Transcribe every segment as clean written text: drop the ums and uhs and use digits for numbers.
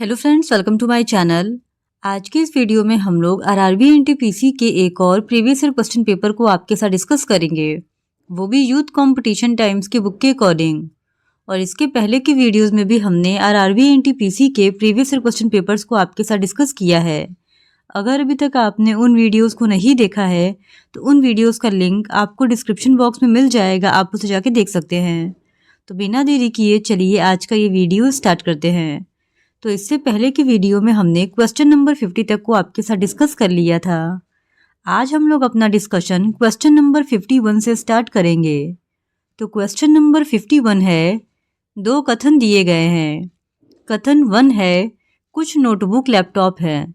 Hello friends, welcome to my channel. आज के इस वीडियो में हम लोग आरआरबी एनटीपीसी के एक और प्रीवियस ईयर क्वेश्चन पेपर को आपके साथ डिस्कस करेंगे, वो भी यूथ कंपटीशन टाइम्स की बुक के अकॉर्डिंग। और इसके पहले की वीडियोस में भी हमने आरआरबी एनटीपीसी के प्रीवियस ईयर क्वेश्चन पेपर्स को आपके साथ डिस्कस किया है। अगर अभी तक आपने उन वीडियोज़ को नहीं देखा है तो उन वीडियोज़ का लिंक आपको डिस्क्रिप्शन बॉक्स में मिल जाएगा, आप उसे जाके देख सकते हैं। तो बिना देरी किए चलिए आज का ये वीडियो स्टार्ट करते हैं। तो इससे पहले की वीडियो में हमने क्वेश्चन नंबर 50 तक को आपके साथ डिस्कस कर लिया था। आज हम लोग अपना डिस्कशन क्वेश्चन नंबर 51 से स्टार्ट करेंगे। तो क्वेश्चन नंबर 51 है, दो कथन दिए गए हैं। कथन 1 है, कुछ नोटबुक लैपटॉप है।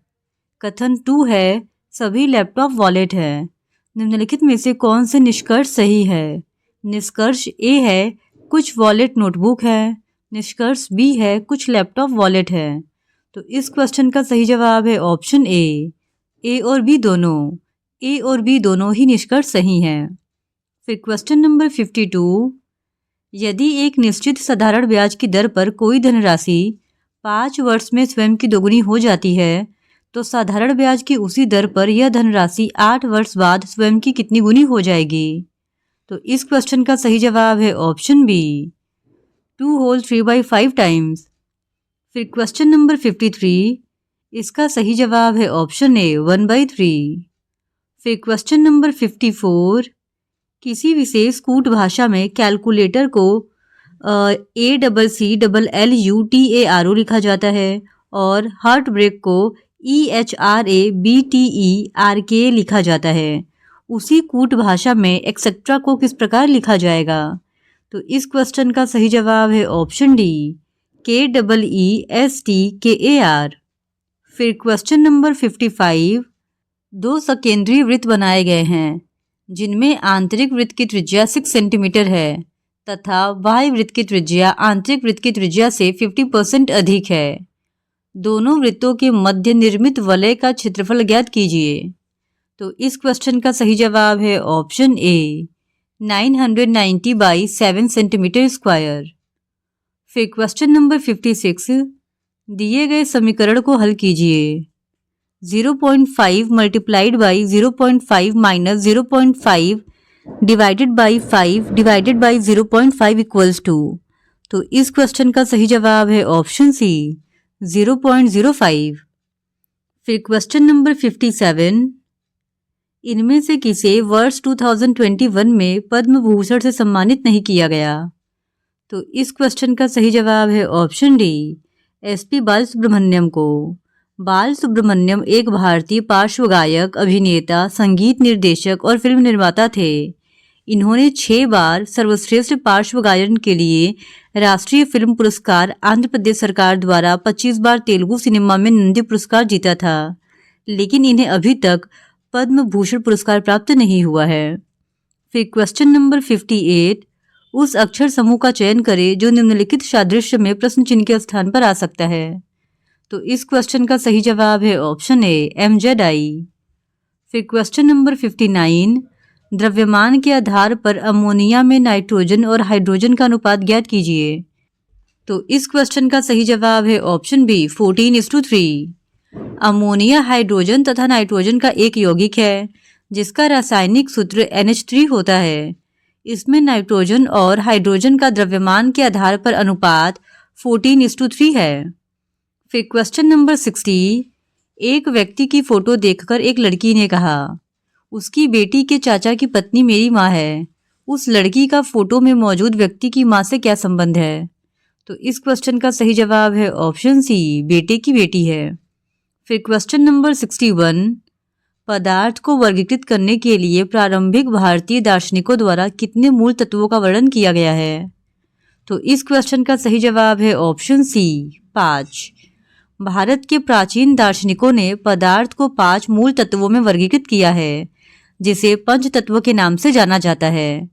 कथन 2 है, सभी लैपटॉप वॉलेट है। निम्नलिखित में से कौन से निष्कर्ष सही है? निष्कर्ष ए है, कुछ वॉलेट नोटबुक है। निष्कर्ष बी है, कुछ लैपटॉप वॉलेट है। तो इस क्वेश्चन का सही जवाब है ऑप्शन ए और बी दोनों। ए और बी दोनों ही निष्कर्ष सही हैं। फिर क्वेश्चन नंबर 52, यदि एक निश्चित साधारण ब्याज की दर पर कोई धनराशि 5 वर्ष में स्वयं की दोगुनी हो जाती है तो साधारण ब्याज की उसी दर पर यह धनराशि 8 वर्ष बाद स्वयं की कितनी गुनी हो जाएगी? तो इस क्वेश्चन का सही जवाब है ऑप्शन बी, 2 होल 3/5 टाइम्स। फिर क्वेश्चन नंबर 53, इसका सही जवाब है ऑप्शन ए, 1/3। फिर क्वेश्चन नंबर 54, किसी विशेष कूट भाषा में कैलकुलेटर को ACCLLUTARO लिखा जाता है और हार्ट ब्रेक को EHRABTERK लिखा जाता है। उसी कूट भाषा में एक्सेट्रा को किस प्रकार लिखा जाएगा? तो इस क्वेश्चन का सही जवाब है ऑप्शन डी, KEESTKAR। फिर क्वेश्चन नंबर 55, दो सकेंद्रीय वृत्त बनाए गए हैं जिनमें आंतरिक वृत्त की त्रिज्या 6 सेंटीमीटर है तथा बाह्य वृत्त की त्रिज्या आंतरिक वृत्त की त्रिज्या से 50% अधिक है। दोनों वृत्तों के मध्य निर्मित वलय का क्षेत्रफल ज्ञात कीजिए। तो इस क्वेश्चन का सही जवाब है option A, 990 by 7 centimetre square. फिर क्वेश्चन नंबर 56, दिए गए समीकरण को हल कीजिए। 0.5 multiplied by 0.5 minus 0.5 divided by 5 divided by 0.5 equals to. तो इस क्वेश्चन का सही जवाब है ऑप्शन सी, 0.05। फिर क्वेश्चन नंबर 57, इनमें से किसे वर्ष 2021 में पद्म भूषण से सम्मानित नहीं किया गया? तो इस क्वेश्चन का सही जवाब है ऑप्शन डी, SP बालसुब्रमण्यम को। बालसुब्रमण्यम एक भारतीय पार्श्व गायक, अभिनेता, संगीत निर्देशक और फिल्म निर्माता थे। इन्होंने 6 बार सर्वश्रेष्ठ पार्श्व गायन के लिए राष्ट्रीय फिल्म पुरस्कार, आंध्र प्रदेश सरकार द्वारा 25 बार तेलुगु सिनेमा में नंदी पुरस्कार जीता था, लेकिन इन्हें अभी तक पद्म भूषण पुरस्कार प्राप्त नहीं हुआ है। फिर क्वेश्चन नंबर 58, उस अक्षर समूह का चयन करें जो निम्नलिखित सादृश्य में प्रश्न चिन्ह के स्थान पर आ सकता है। तो इस क्वेश्चन का सही जवाब है ऑप्शन ए, MZI। फिर क्वेश्चन नंबर 59, द्रव्यमान के आधार पर अमोनिया में नाइट्रोजन और हाइड्रोजन का अनुपात ज्ञात कीजिए। तो इस क्वेश्चन का सही जवाब है ऑप्शन बी, 14:3। अमोनिया हाइड्रोजन तथा नाइट्रोजन का एक यौगिक है जिसका रासायनिक सूत्र NH3 होता है। इसमें नाइट्रोजन और हाइड्रोजन का द्रव्यमान के आधार पर अनुपात 14:3 है। फिर क्वेश्चन नंबर 60, एक व्यक्ति की फोटो देखकर एक लड़की ने कहा, उसकी बेटी के चाचा की पत्नी मेरी माँ है। उस लड़की का फोटो में मौजूद व्यक्ति की माँ से क्या संबंध है? तो इस क्वेश्चन का सही जवाब है ऑप्शन सी, बेटे की बेटी है। फिर क्वेश्चन नंबर 61, पदार्थ को वर्गीकृत करने के लिए प्रारंभिक भारतीय दार्शनिकों द्वारा कितने मूल तत्वों का वर्णन किया गया है? तो इस क्वेश्चन का सही जवाब है ऑप्शन सी, 5। भारत के प्राचीन दार्शनिकों ने पदार्थ को 5 मूल तत्वों में वर्गीकृत किया है, जिसे पंच तत्व के नाम से जाना जाता है।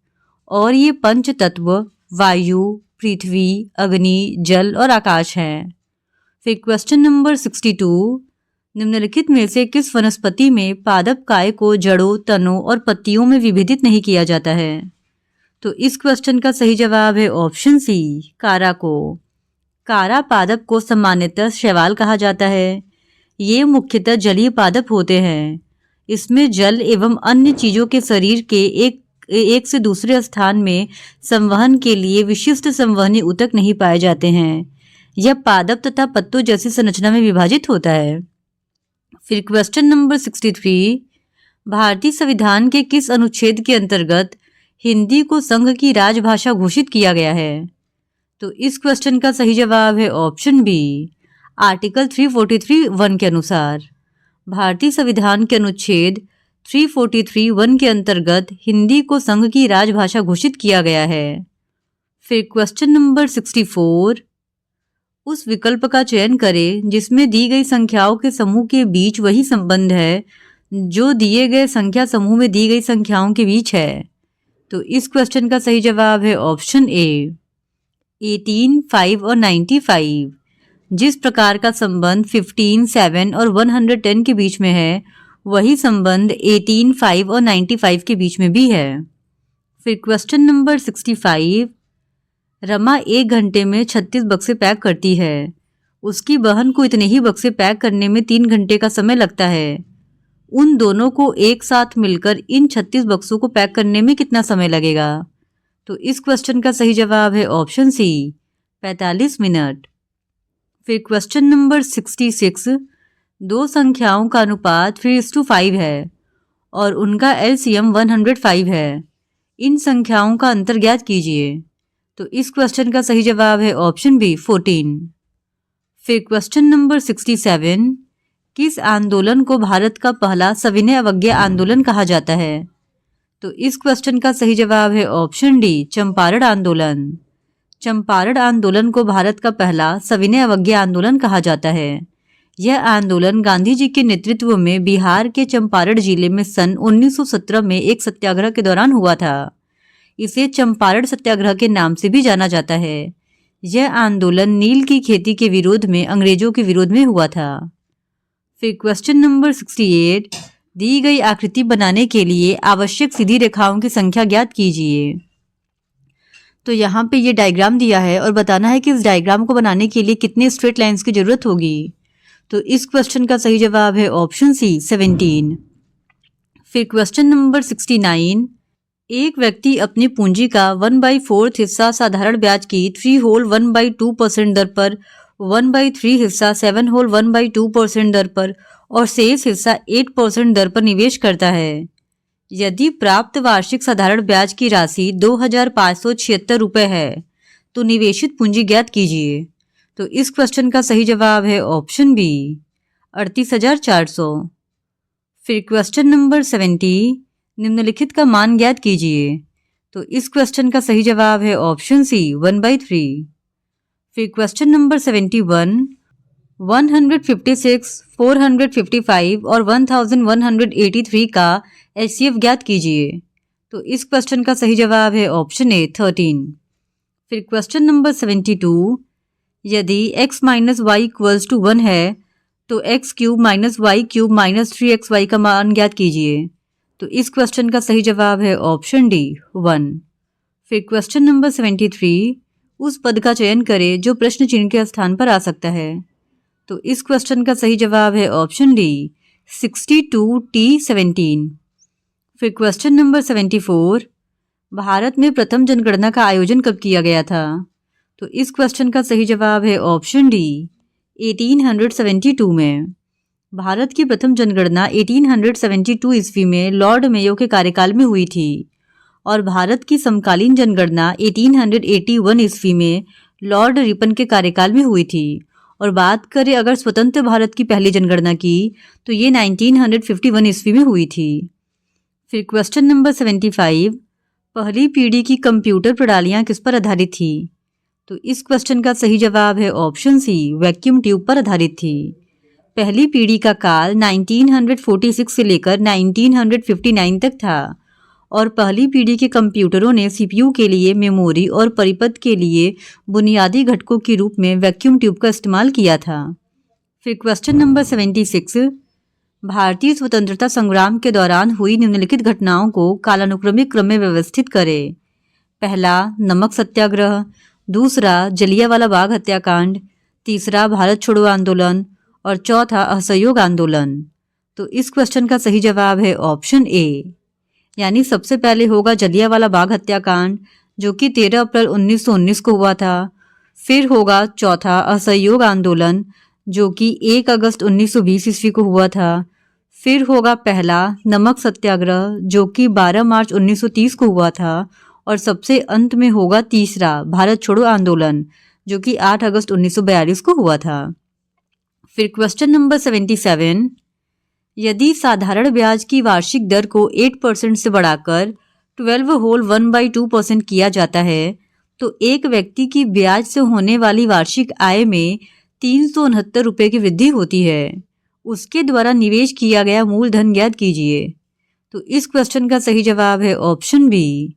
और ये पंच तत्व वायु, पृथ्वी, अग्नि, जल और आकाश हैं। फिर क्वेश्चन नंबर 62, निम्नलिखित में से किस वनस्पति में पादप काय को जड़ों, तनों और पत्तियों में विभेदित नहीं किया जाता है? तो इस क्वेश्चन का सही जवाब है ऑप्शन सी, कारा को। कारा पादप को सामान्यतः शैवाल कहा जाता है। ये मुख्यतः जलीय पादप होते हैं। इसमें जल एवं अन्य चीजों के शरीर के एक से दूसरे स्थान में संवहन के लिए विशिष्ट संवहनी ऊतक नहीं पाए जाते हैं। यह पादप तथा पत्तों जैसी संरचना में विभाजित होता है। फिर क्वेश्चन नंबर 63, भारतीय संविधान के किस अनुच्छेद के अंतर्गत हिंदी को संघ की राजभाषा घोषित किया गया है? तो इस क्वेश्चन का सही जवाब है ऑप्शन बी, आर्टिकल 343(1) के अनुसार। भारतीय संविधान के अनुच्छेद 343(1) के अंतर्गत हिंदी को संघ की राजभाषा घोषित किया गया है। फिर क्वेश्चन नंबर 64, उस विकल्प का चयन करें जिसमें दी गई संख्याओं के समूह के बीच वही संबंध है जो दिए गए संख्या समूह में दी गई संख्याओं के बीच है। तो इस क्वेश्चन का सही जवाब है ऑप्शन ए, 18, 5 और 95। जिस प्रकार का संबंध 15, 7 और 110 के बीच में है, वही संबंध 18, 5 और 95 के बीच में भी है। फिर क्वेश्चन नंबर 65, रमा 1 घंटे में 36 बक्से पैक करती है। उसकी बहन को इतने ही बक्से पैक करने में 3 घंटे का समय लगता है। उन दोनों को एक साथ मिलकर इन 36 बक्सों को पैक करने में कितना समय लगेगा? तो इस क्वेश्चन का सही जवाब है ऑप्शन सी, 45 मिनट। फिर क्वेश्चन नंबर 66, दो संख्याओं का अनुपात 3:5 है और उनका एलसीएम 105 है। इन संख्याओं का अंतर ज्ञात कीजिए। तो इस क्वेश्चन का सही जवाब है ऑप्शन बी, 14। फिर क्वेश्चन नंबर 67, किस आंदोलन को भारत का पहला सविनय अवज्ञा आंदोलन कहा जाता है? तो इस क्वेश्चन का सही जवाब है ऑप्शन डी, चंपारण आंदोलन। चंपारण आंदोलन को भारत का पहला सविनय अवज्ञा आंदोलन कहा जाता है। यह आंदोलन गांधी जी के नेतृत्व में बिहार के चंपारण जिले में सन 1917 में एक सत्याग्रह के दौरान हुआ था। इसे चंपारण सत्याग्रह के नाम से भी जाना जाता है। यह आंदोलन नील की खेती के विरोध में अंग्रेजों के विरोध में हुआ था। फिर क्वेश्चन नंबर 68, दी गई आकृति बनाने के लिए आवश्यक सीधी रेखाओं की संख्या ज्ञात कीजिए। तो यहाँ पे ये डायग्राम दिया है और बताना है कि इस डायग्राम को बनाने के लिए कितने स्ट्रेट लाइंस की जरूरत होगी। तो इस क्वेश्चन का सही जवाब है ऑप्शन सी, 17। फिर क्वेश्चन नंबर 69, एक व्यक्ति अपनी पूंजी का 1/4 हिस्सा साधारण ब्याज की 3 होल 1/2% दर पर, 1/3 हिस्सा 7 होल 1/2% दर पर और शेष हिस्सा 8% दर पर निवेश करता है। यदि प्राप्त वार्षिक साधारण ब्याज की राशि 2,576 रुपये है तो निवेशित पूंजी ज्ञात कीजिए। तो इस क्वेश्चन का सही जवाब है ऑप्शन बी, 38,400। फिर क्वेश्चन नंबर 70, निम्नलिखित का मान ज्ञात कीजिए। तो इस क्वेश्चन का सही जवाब है ऑप्शन सी, 1/3। फिर क्वेश्चन नंबर 71, 156, 455 और 1183 का एचसीएफ ज्ञात कीजिए। तो इस क्वेश्चन का सही जवाब है ऑप्शन ए, 13। फिर क्वेश्चन नंबर 72, यदि x minus Y equals to 1 है तो x cube minus Y cube minus 3xy का मान ज्ञात कीजिए। तो इस क्वेश्चन का सही जवाब है ऑप्शन डी, 1। फिर क्वेश्चन नंबर 73, उस पद का चयन करें जो प्रश्न चिन्ह के स्थान पर आ सकता है। तो इस क्वेश्चन का सही जवाब है ऑप्शन डी, 62T17। फिर क्वेश्चन नंबर 74, भारत में प्रथम जनगणना का आयोजन कब किया गया था? तो इस क्वेश्चन का सही जवाब है ऑप्शन डी, 1872 में। भारत की प्रथम जनगणना 1872 ईस्वी में लॉर्ड मेयो के कार्यकाल में हुई थी और भारत की समकालीन जनगणना 1881 ईस्वी में लॉर्ड रिपन के कार्यकाल में हुई थी। और बात करें अगर स्वतंत्र भारत की पहली जनगणना की तो ये 1951 ईस्वी में हुई थी। फिर क्वेश्चन नंबर 75, पहली पीढ़ी की कंप्यूटर प्रणालियाँ किस पर आधारित थी? तो इस क्वेश्चन का सही जवाब है ऑप्शन सी, वैक्यूम ट्यूब पर आधारित थी। पहली पीढ़ी का काल 1946 से लेकर 1959 तक था और पहली पीढ़ी के कंप्यूटरों ने सीपीयू के लिए मेमोरी और परिपथ के लिए बुनियादी घटकों के रूप में वैक्यूम ट्यूब का इस्तेमाल किया था। फिर क्वेश्चन नंबर 76, भारतीय स्वतंत्रता संग्राम के दौरान हुई निम्नलिखित घटनाओं को कालानुक्रमिक क्रम में व्यवस्थित करें। पहला, नमक सत्याग्रह। दूसरा जलियांवाला बाग हत्याकांड, तीसरा भारत छोड़ो आंदोलन और चौथा असहयोग आंदोलन। तो इस क्वेश्चन का सही जवाब है ऑप्शन ए, यानी सबसे पहले होगा जलियांवाला बाग हत्याकांड जो कि 13 अप्रैल 1919 को हुआ था। फिर होगा चौथा असहयोग आंदोलन जो कि 1 अगस्त 1920 ईस्वी को हुआ था। फिर होगा पहला नमक सत्याग्रह जो कि 12 मार्च 1930 को हुआ था। और सबसे अंत में होगा तीसरा भारत छोड़ो आंदोलन जो कि 8 अगस्त 1942 को हुआ था। फिर क्वेश्चन नंबर 77, यदि साधारण ब्याज की वार्षिक दर को 8% से बढ़ाकर 12 होल 1/2% किया जाता है तो एक व्यक्ति की ब्याज से होने वाली वार्षिक आय में 369 रुपये की वृद्धि होती है। उसके द्वारा निवेश किया गया मूलधन ज्ञात कीजिए। तो इस क्वेश्चन का सही जवाब है ऑप्शन बी,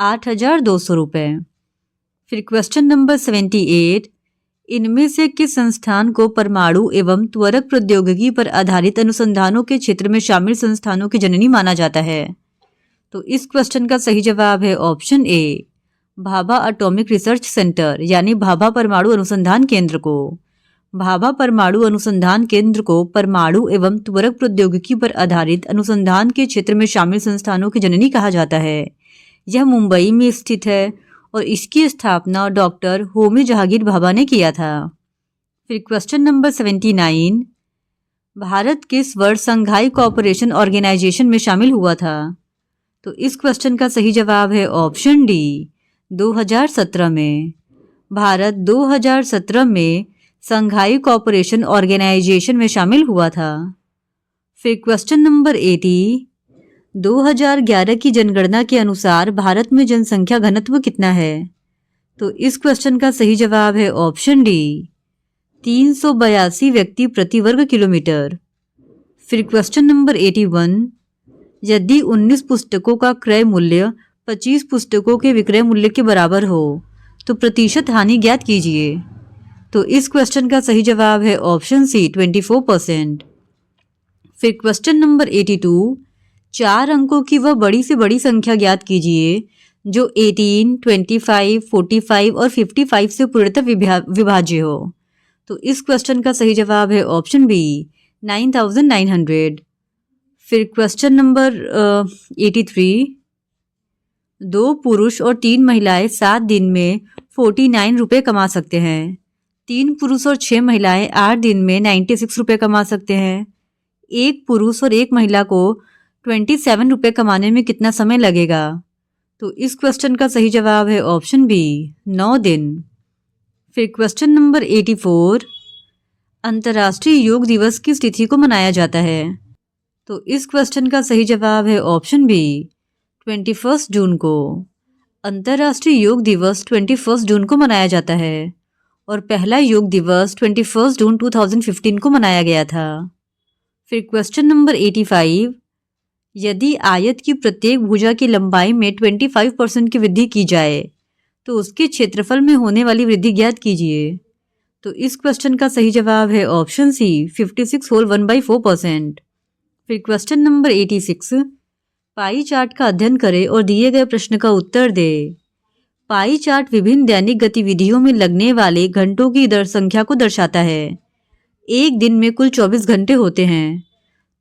8,200 रुपये। फिर क्वेश्चन नंबर 78, इनमें से किस संस्थान को परमाणु एवं त्वरक प्रौद्योगिकी पर आधारित अनुसंधानों के क्षेत्र में शामिल संस्थानों की जननी माना जाता है? तो इस क्वेश्चन का सही जवाब है ऑप्शन ए, भाभा एटॉमिक रिसर्च सेंटर यानी भाभा परमाणु अनुसंधान केंद्र को। भाभा परमाणु अनुसंधान केंद्र को परमाणु एवं त्वरक प्रौद्योगिकी पर आधारित अनुसंधान के क्षेत्र में शामिल संस्थानों की जननी कहा जाता है। यह मुंबई में स्थित है और इसकी स्थापना डॉक्टर होमी जहांगीर भाभा ने किया था। फिर क्वेश्चन नंबर 79, भारत किस वर्ष संघाई कोऑपरेशन ऑर्गेनाइजेशन में शामिल हुआ था? तो इस क्वेश्चन का सही जवाब है ऑप्शन डी, 2017 में। भारत 2017 में संघाई कोऑपरेशन ऑर्गेनाइजेशन में शामिल हुआ था। फिर क्वेश्चन नंबर 80, 2011 की जनगणना के अनुसार भारत में जनसंख्या घनत्व कितना है? तो इस क्वेश्चन का सही जवाब है ऑप्शन डी, 382 व्यक्ति प्रति वर्ग किलोमीटर। फिर क्वेश्चन नंबर 81, यदि 19 पुस्तकों का क्रय मूल्य 25 पुस्तकों के विक्रय मूल्य के बराबर हो तो प्रतिशत हानि ज्ञात कीजिए। तो इस क्वेश्चन का सही जवाब है ऑप्शन सी, 24%। फिर क्वेश्चन नंबर 82, 4 अंकों की वह बड़ी से बड़ी संख्या ज्ञात कीजिए जो 18, 25, 45 और 55 से पूर्णतः विभाज्य हो। तो इस क्वेश्चन का सही जवाब है ऑप्शन बी, 9,900। फिर क्वेश्चन नंबर 83, 2 पुरुष और 3 महिलाएं 7 दिन में 49 रुपये कमा सकते हैं। 3 पुरुष और 6 महिलाएं 8 दिन में 96 रुपये कमा सकते हैं। एक पुरुष और एक महिला को 27 रुपये कमाने में कितना समय लगेगा? तो इस क्वेश्चन का सही जवाब है ऑप्शन बी, 9 दिन। फिर क्वेश्चन नंबर 84, अंतर्राष्ट्रीय योग दिवस किस तिथि को मनाया जाता है? तो इस क्वेश्चन का सही जवाब है ऑप्शन बी, 21 जून को। अंतर्राष्ट्रीय योग दिवस 21 जून को मनाया जाता है और पहला योग दिवस 21 जून 2015 को मनाया गया था। फिर क्वेश्चन नंबर 85, यदि आयत की प्रत्येक भुजा की लंबाई में 25% की वृद्धि की जाए तो उसके क्षेत्रफल में होने वाली वृद्धि ज्ञात कीजिए। तो इस क्वेश्चन का सही जवाब है ऑप्शन सी, 56 होल 1/4%। फिर क्वेश्चन नंबर 86, पाई चार्ट का अध्ययन करें और दिए गए प्रश्न का उत्तर दें। पाई चार्ट विभिन्न दैनिक गतिविधियों में लगने वाले घंटों की संख्या को दर्शाता है। एक दिन में कुल 24 घंटे होते हैं।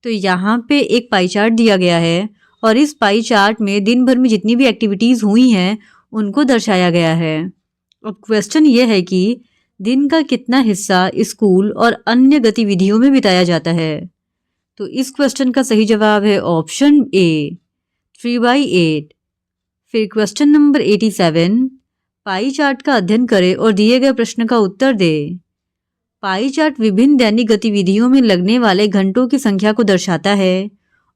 तो यहाँ पे एक पाई चार्ट दिया गया है और इस पाई चार्ट में दिन भर में जितनी भी एक्टिविटीज़ हुई हैं उनको दर्शाया गया है। अब क्वेश्चन ये है कि दिन का कितना हिस्सा स्कूल और अन्य गतिविधियों में बिताया जाता है? तो इस क्वेश्चन का सही जवाब है ऑप्शन ए, 3/8। फिर क्वेश्चन नंबर 87, पाई चार्ट का अध्ययन करें और दिए गए प्रश्न का उत्तर दें। पाई चार्ट विभिन्न दैनिक गतिविधियों में लगने वाले घंटों की संख्या को दर्शाता है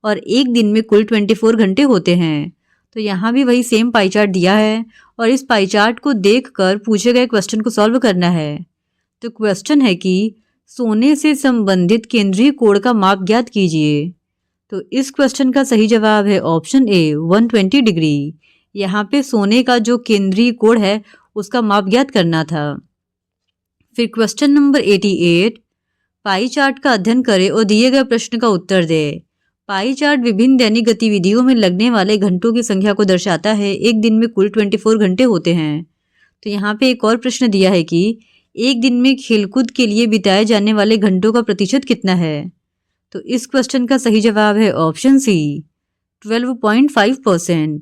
और एक दिन में कुल 24 घंटे होते हैं। तो यहाँ भी वही सेम पाई चार्ट दिया है और इस पाई चार्ट को देखकर पूछे गए क्वेश्चन को सॉल्व करना है। तो क्वेश्चन है कि सोने से संबंधित केंद्रीय कोण का माप ज्ञात कीजिए। तो इस क्वेश्चन का सही जवाब है ऑप्शन ए, 120 डिग्री। यहाँ पे सोने का जो केंद्रीय कोण है उसका माप ज्ञात करना था। फिर क्वेश्चन नंबर 88, पाई चार्ट का अध्ययन करें और दिए गए प्रश्न का उत्तर दें। पाई चार्ट विभिन्न दैनिक गतिविधियों में लगने वाले घंटों की संख्या को दर्शाता है। एक दिन में कुल 24 घंटे होते हैं। तो यहाँ पे एक और प्रश्न दिया है कि एक दिन में खेलकूद के लिए बिताए जाने वाले घंटों का प्रतिशत कितना है। तो इस क्वेश्चन का सही जवाब है ऑप्शन सी 12.5%।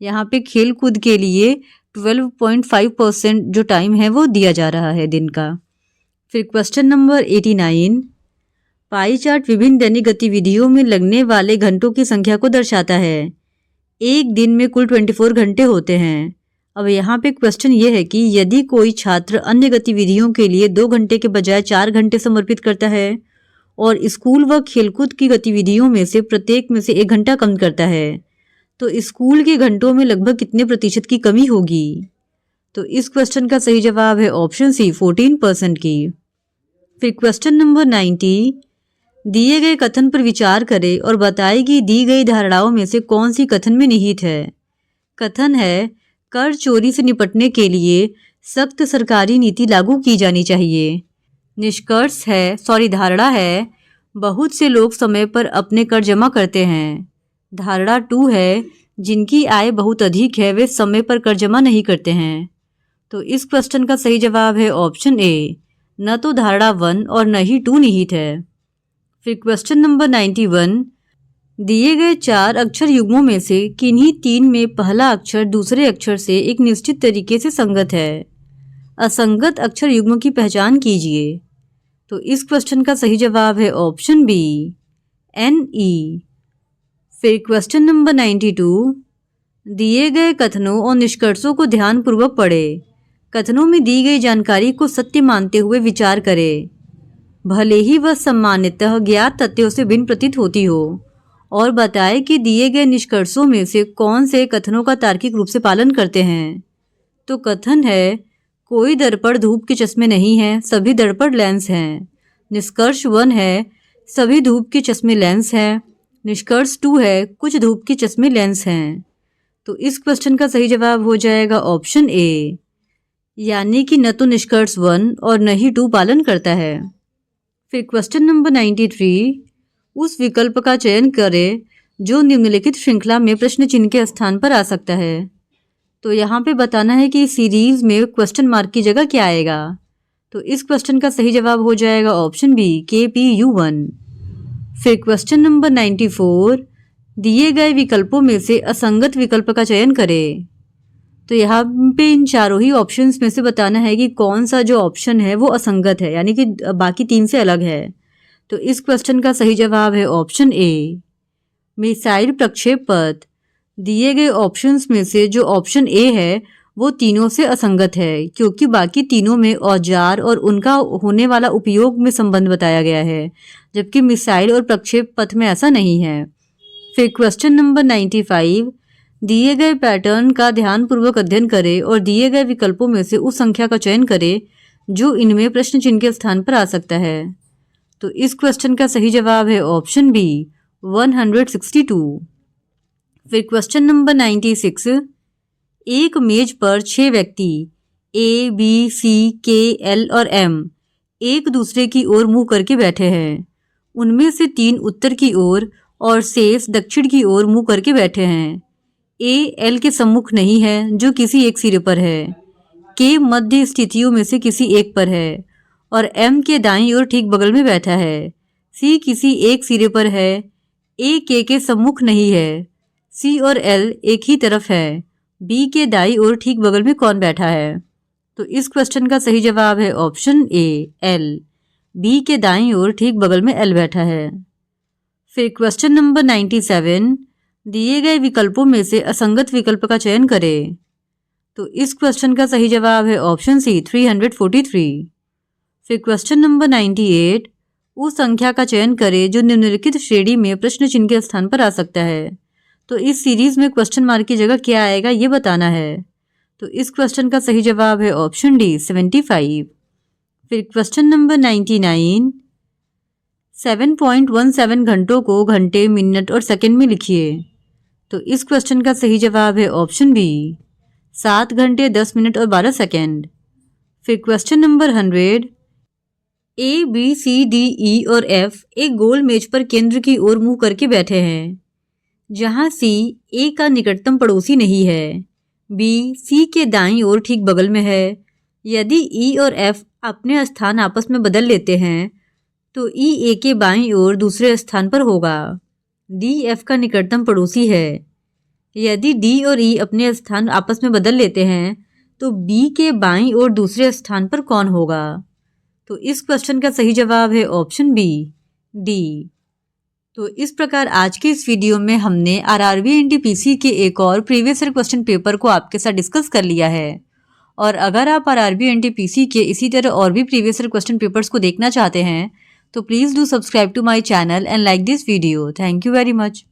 यहाँ पे खेल कूद के लिए 12.5% जो टाइम है वो दिया जा रहा है दिन का। फिर क्वेश्चन नंबर 89, पाई चार्ट विभिन्न दैनिक गतिविधियों में लगने वाले घंटों की संख्या को दर्शाता है। एक दिन में कुल 24 घंटे होते हैं। अब यहाँ पे क्वेश्चन ये है कि यदि कोई छात्र अन्य गतिविधियों के लिए 2 घंटे के बजाय 4 घंटे समर्पित करता है और स्कूल व खेलकूद की गतिविधियों में से प्रत्येक में से 1 घंटा कम करता है, तो स्कूल के घंटों में लगभग कितने प्रतिशत की कमी होगी। तो इस क्वेश्चन का सही जवाब है ऑप्शन सी 14% की। फिर क्वेश्चन नंबर 90, दिए गए कथन पर विचार करें और बताएं कि दी गई धारणाओं में से कौन सी कथन में निहित है। कथन है कर चोरी से निपटने के लिए सख्त सरकारी नीति लागू की जानी चाहिए। निष्कर्ष है धारणा है बहुत से लोग समय पर अपने कर जमा करते हैं। धारणा 2 है जिनकी आय बहुत अधिक है वे समय पर कर जमा नहीं करते हैं। तो इस क्वेश्चन का सही जवाब है ऑप्शन ए, न तो धारणा 1 और न ही 2 निहित है। फिर क्वेश्चन नंबर 91, दिए गए 4 अक्षर युग्मों में से किन्हीं 3 में पहला अक्षर दूसरे अक्षर से एक निश्चित तरीके से संगत है। असंगत अक्षर युग्म की पहचान कीजिए। तो इस क्वेश्चन का सही जवाब है ऑप्शन बी NE। फिर क्वेश्चन नंबर 92, दिए गए कथनों और निष्कर्षों को ध्यानपूर्वक पढ़ें। कथनों में दी गई जानकारी को सत्य मानते हुए विचार करें, भले ही वह सामान्यतः ज्ञात तथ्यों से भिन्न प्रतीत होती हो, और बताएं कि दिए गए निष्कर्षों में से कौन से कथनों का तार्किक रूप से पालन करते हैं। तो कथन है कोई दर्पण धूप के चश्मे नहीं है, सभी दर्पण लेंस हैं। निष्कर्ष 1 है सभी धूप के चश्मे लेंस हैं। निष्कर्ष 2 है कुछ धूप के चश्मे लेंस हैं। तो इस क्वेश्चन का सही जवाब हो जाएगा ऑप्शन ए, यानी कि न तो निष्कर्ष 1 और न ही 2 पालन करता है। फिर क्वेश्चन नंबर 93, उस विकल्प का चयन करें जो निम्नलिखित श्रृंखला में प्रश्न चिन्ह के स्थान पर आ सकता है। तो यहाँ पे बताना है कि सीरीज में क्वेश्चन मार्क की जगह क्या आएगा। तो इस क्वेश्चन का सही जवाब हो जाएगा ऑप्शन बी KPU1। फिर क्वेश्चन नंबर 94, दिए गए विकल्पों में से असंगत विकल्प का चयन करें। तो यहाँ पे इन चारों ही ऑप्शंस में से बताना है कि कौन सा जो ऑप्शन है वो असंगत है, यानी कि बाकी 3 से अलग है। तो इस क्वेश्चन का सही जवाब है ऑप्शन ए, मिसाइल प्रक्षेप पथ। दिए गए ऑप्शंस में से जो ऑप्शन ए है वो तीनों से असंगत है, क्योंकि बाकी तीनों में औजार और उनका होने वाला उपयोग में संबंध बताया गया है, जबकि मिसाइल और प्रक्षेप पथ में ऐसा नहीं है। फिर क्वेश्चन नंबर 95, दिए गए पैटर्न का ध्यानपूर्वक अध्ययन करें और दिए गए विकल्पों में से उस संख्या का चयन करें जो इनमें प्रश्न चिन्ह के स्थान पर आ सकता है। तो इस क्वेश्चन का सही जवाब है ऑप्शन बी 162। फिर क्वेश्चन नंबर 96, एक मेज पर 6 व्यक्ति A, B, C, K, L और M एक दूसरे की ओर मुंह करके बैठे हैं। उनमें से 3 उत्तर की ओर और शेष दक्षिण की ओर मुंह करके बैठे हैं। A L के सम्मुख नहीं है जो किसी एक सिरे पर है, K मध्य स्थितियों में से किसी एक पर है और M के दाईं ओर ठीक बगल में बैठा है। C किसी एक सिरे पर है, A K के सम्मुख नहीं है, C और L एक ही तरफ है, B के दाईं ओर ठीक बगल में कौन बैठा है। तो इस क्वेश्चन का सही जवाब है ऑप्शन ए L, B के दाईं ओर ठीक बगल में L बैठा है। फिर क्वेश्चन नंबर 97, दिए गए विकल्पों में से असंगत विकल्प का चयन करें। तो इस क्वेश्चन का सही जवाब है ऑप्शन सी 343। फिर क्वेश्चन नंबर 98, उस संख्या का चयन करें जो निम्नलिखित श्रेणी में प्रश्न चिन्ह के स्थान पर आ सकता है। तो इस सीरीज में क्वेश्चन मार्क की जगह क्या आएगा ये बताना है। तो इस क्वेश्चन का सही जवाब है ऑप्शन डी 75। फिर क्वेश्चन नंबर 99, 7.17 घंटों को घंटे, मिनट और सेकंड में लिखिए। तो इस क्वेश्चन का सही जवाब है ऑप्शन बी 7 घंटे 10 मिनट और 12 सेकंड। फिर question number 100, A, B, C, D, E और F एक गोल मेज पर केंद्र की ओर मुंह करके बैठे हैं, जहां C A का निकटतम पड़ोसी नहीं है, बी सी के दाईं ओर ठीक बगल में है। यदि ई और एफ अपने स्थान आपस में बदल लेते हैं तो ई ए के बाईं ओर दूसरे स्थान पर होगा। डी एफ का निकटतम पड़ोसी है। यदि डी और ई अपने स्थान आपस में बदल लेते हैं तो बी के बाईं ओर दूसरे स्थान पर कौन होगा? तो इस क्वेश्चन का सही जवाब है ऑप्शन बी, डी। तो इस प्रकार आज के इस वीडियो में हमने आरआरबी एनटीपीसी के एक और प्रीवियस ईयर क्वेश्चन पेपर को आपके साथ डिस्कस कर लिया है। और अगर आप आरआरबी एनटीपीसी के इसी तरह और भी प्रीवियस ईयर क्वेश्चन पेपर्स को देखना चाहते हैं तो please do subscribe to my channel and like this video. Thank you very much.